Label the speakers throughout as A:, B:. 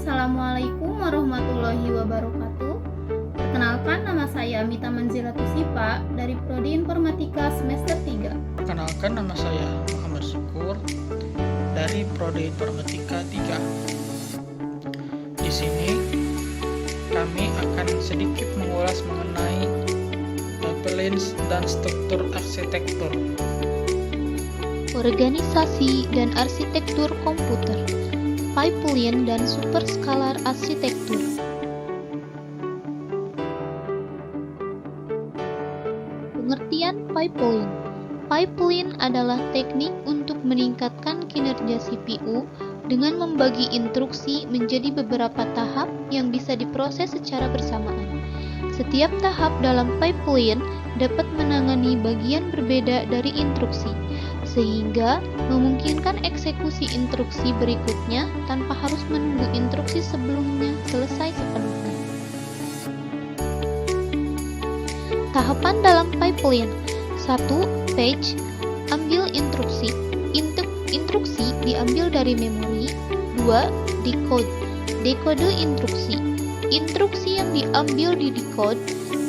A: Assalamualaikum warahmatullahi wabarakatuh. Perkenalkan, nama saya Mita Manzila Tusipa dari Prodi Informatika semester 3.
B: Perkenalkan, nama saya Muhammad Syukur dari Prodi Informatika 3. Di sini kami akan sedikit mengulas mengenai pipelines dan struktur arsitektur.
C: Organisasi dan arsitektur komputer, pipeline dan superskalar arsitektur. Pengertian pipeline. Pipeline adalah teknik untuk meningkatkan kinerja CPU dengan membagi instruksi menjadi beberapa tahap yang bisa diproses secara bersamaan. Setiap tahap dalam pipeline dapat menangani bagian berbeda dari instruksi, sehingga memungkinkan eksekusi instruksi berikutnya tanpa harus menunggu instruksi sebelumnya selesai sepenuhnya. Tahapan dalam pipeline. 1. Fetch, ambil instruksi. Instruksi diambil dari memori. 2. Decode, dekode instruksi. Instruksi yang diambil di decode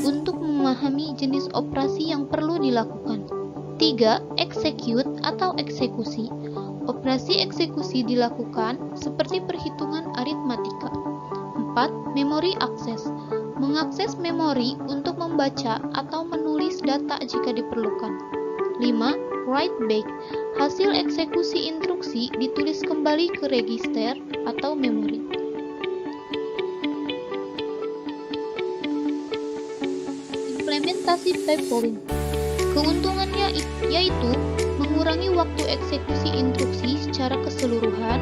C: untuk memahami jenis operasi yang perlu dilakukan. 3. Execute atau eksekusi. Operasi eksekusi dilakukan seperti perhitungan aritmatika. 4. Memori akses. Mengakses memori untuk membaca atau menulis data jika diperlukan. 5. Write back. Hasil eksekusi instruksi ditulis kembali ke register atau memori. Implementasi pipeline. Keuntungannya yaitu mengurangi waktu eksekusi instruksi secara keseluruhan,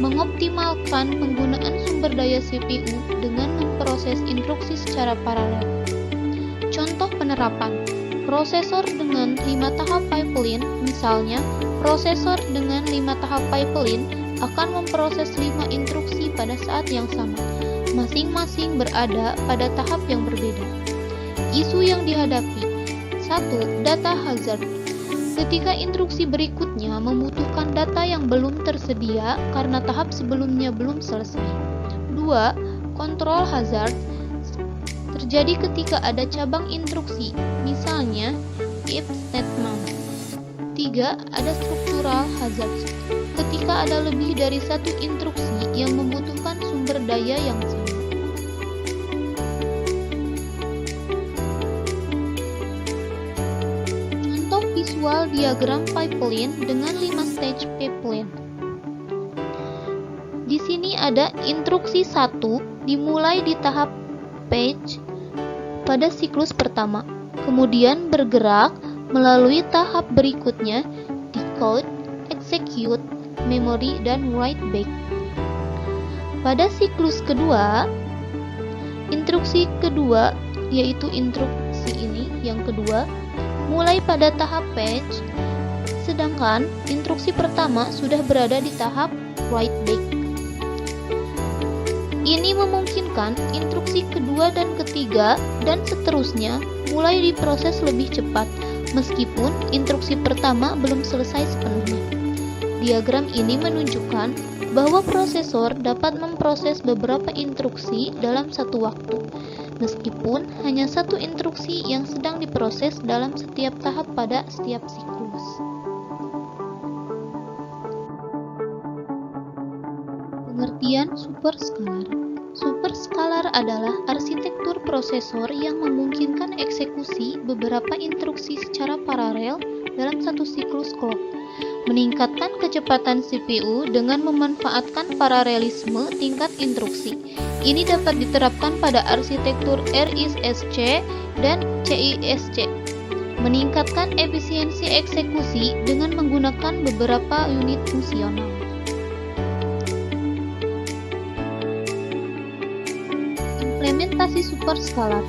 C: mengoptimalkan penggunaan sumber daya CPU dengan memproses instruksi secara paralel. Contoh penerapan: prosesor dengan 5 tahap pipeline, misalnya prosesor dengan 5 tahap pipeline akan memproses 5 instruksi pada saat yang sama, masing-masing berada pada tahap yang berbeda. Isu yang dihadapi: 1. Data hazard. Ketika instruksi berikutnya membutuhkan data yang belum tersedia karena tahap sebelumnya belum selesai. 2. Control hazard. Terjadi ketika ada cabang instruksi, misalnya if statement. 3. Ada structural hazard. Ketika ada lebih dari satu instruksi yang membutuhkan sumber daya yang sama. Visual diagram pipeline dengan 5 stage pipeline. Di sini ada instruksi 1 dimulai di tahap fetch pada siklus pertama, kemudian bergerak melalui tahap berikutnya decode, execute, memory, dan write back. Pada siklus kedua, instruksi kedua yaitu instruksi ini yang kedua mulai pada tahap fetch, sedangkan instruksi pertama sudah berada di tahap write back. Ini memungkinkan instruksi kedua dan ketiga dan seterusnya mulai diproses lebih cepat, meskipun instruksi pertama belum selesai sepenuhnya. Diagram ini menunjukkan bahwa prosesor dapat memproses beberapa instruksi dalam satu waktu, meskipun hanya satu instruksi yang sedang diproses dalam setiap tahap pada setiap siklus. Pengertian superskalar. Superskalar adalah arsitektur prosesor yang memungkinkan eksekusi beberapa instruksi secara paralel dalam satu siklus clock, meningkatkan kecepatan CPU dengan memanfaatkan paralelisme tingkat instruksi. Ini dapat diterapkan pada arsitektur RISC dan CISC. Meningkatkan efisiensi eksekusi dengan menggunakan beberapa unit fungsional. Implementasi superskalar.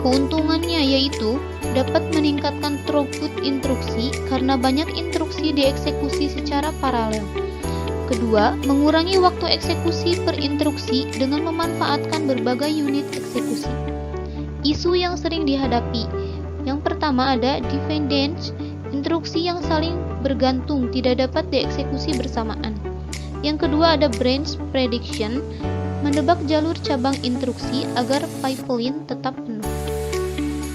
C: Keuntungannya yaitu dapat meningkatkan throughput instruksi karena banyak instruksi dieksekusi secara paralel. Kedua, mengurangi waktu eksekusi per instruksi dengan memanfaatkan berbagai unit eksekusi. Isu yang sering dihadapi. Yang pertama ada dependence, instruksi yang saling bergantung tidak dapat dieksekusi bersamaan. Yang kedua ada branch prediction, mendebak jalur cabang instruksi agar pipeline tetap penuh.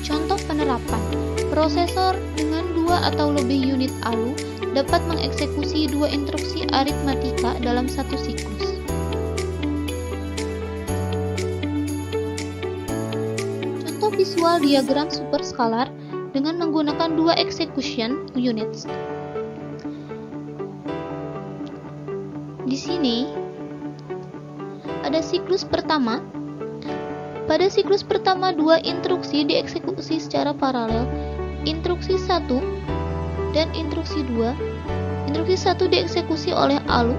C: Contoh penerapan, prosesor dengan 2 atau lebih unit ALU dapat mengeksekusi 2 instruksi aritmatika dalam satu siklus. Contoh visual diagram superskalar dengan menggunakan 2 execution units. Di sini ada siklus pertama. Pada siklus pertama 2 instruksi dieksekusi secara paralel, instruksi 1 dan instruksi 2. Instruksi 1 dieksekusi oleh ALU,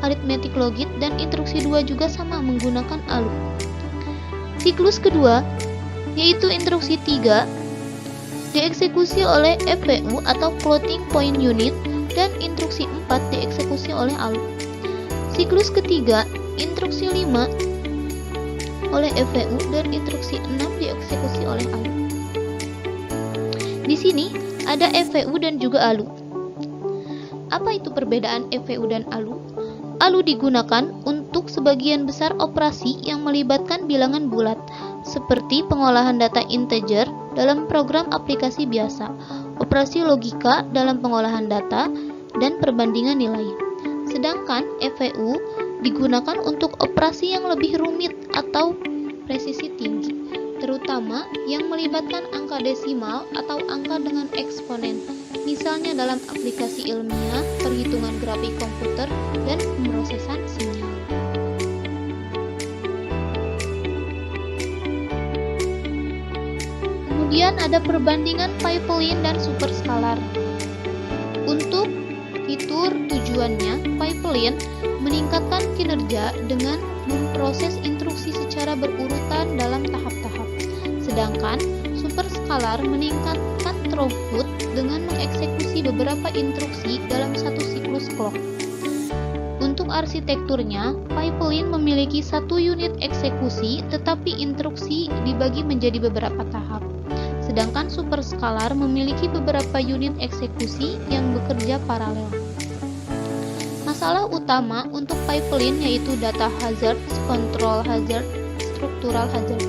C: arithmetic logic, dan instruksi 2 juga sama menggunakan ALU. Siklus kedua, yaitu instruksi 3, dieksekusi oleh FPU atau floating point unit, dan instruksi 4 dieksekusi oleh ALU. Siklus ketiga, instruksi 5 oleh FPU dan instruksi 6 dieksekusi oleh ALU. Di sini ada FPU dan juga ALU. Apa itu perbedaan FPU dan ALU? ALU digunakan untuk sebagian besar operasi yang melibatkan bilangan bulat, seperti pengolahan data integer dalam program aplikasi biasa, operasi logika dalam pengolahan data, dan perbandingan nilai. Sedangkan FPU digunakan untuk operasi yang lebih rumit atau presisi tinggi, terutama yang melibatkan angka desimal atau angka dengan eksponen, misalnya dalam aplikasi ilmiah, perhitungan grafik komputer, dan pemrosesan sinyal. Kemudian ada perbandingan pipeline dan superskalar. Untuk fitur tujuannya, pipeline meningkatkan kinerja dengan memproses instruksi secara berurutan dalam tahap-tahap. Sedangkan superskalar meningkatkan throughput dengan mengeksekusi beberapa instruksi dalam satu siklus clock. Untuk arsitekturnya, pipeline memiliki satu unit eksekusi, tetapi instruksi dibagi menjadi beberapa tahap. Sedangkan superskalar memiliki beberapa unit eksekusi yang bekerja paralel. Masalah utama untuk pipeline yaitu data hazard, control hazard, structural hazard.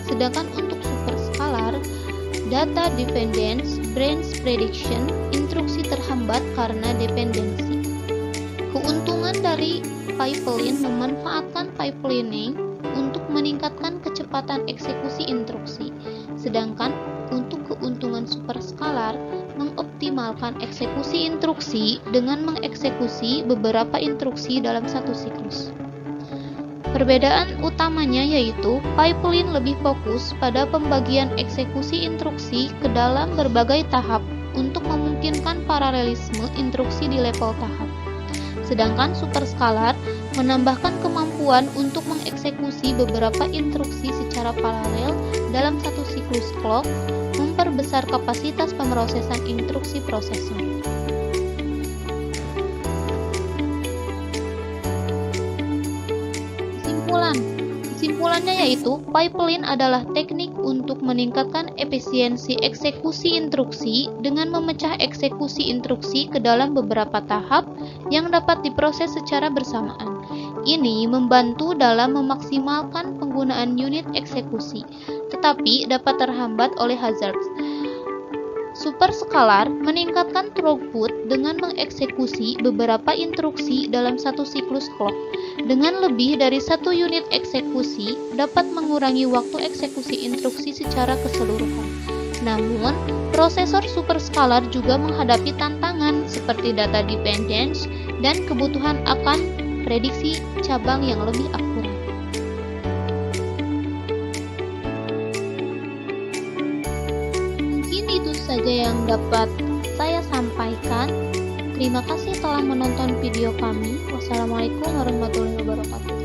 C: Sedangkan untuk superskalar, data dependence, branch prediction, instruksi terhambat karena dependensi. Keuntungan dari pipeline memanfaatkan pipelining untuk meningkatkan kecepatan eksekusi instruksi. Sedangkan untuk keuntungan superskalar mengoptimalkan eksekusi instruksi dengan mengeksekusi beberapa instruksi dalam satu siklus. Perbedaan utamanya yaitu pipeline lebih fokus pada pembagian eksekusi instruksi ke dalam berbagai tahap untuk memungkinkan paralelisme instruksi di level tahap. Sedangkan superskalar menambahkan kemampuan untuk mengeksekusi beberapa instruksi secara paralel dalam satu siklus clock, memperbesar kapasitas pemrosesan instruksi prosesor. Kesimpulannya yaitu, pipeline adalah teknik untuk meningkatkan efisiensi eksekusi instruksi dengan memecah eksekusi instruksi ke dalam beberapa tahap yang dapat diproses secara bersamaan. Ini membantu dalam memaksimalkan penggunaan unit eksekusi, tetapi dapat terhambat oleh hazards. Superskalar meningkatkan throughput dengan mengeksekusi beberapa instruksi dalam satu siklus clock. Dengan lebih dari satu unit eksekusi, dapat mengurangi waktu eksekusi instruksi secara keseluruhan. Namun, prosesor superskalar juga menghadapi tantangan seperti data dependence dan kebutuhan akan prediksi cabang yang lebih akurat. Mungkin itu saja yang dapat saya sampaikan. Terima kasih telah menonton video kami. Wassalamualaikum warahmatullahi wabarakatuh.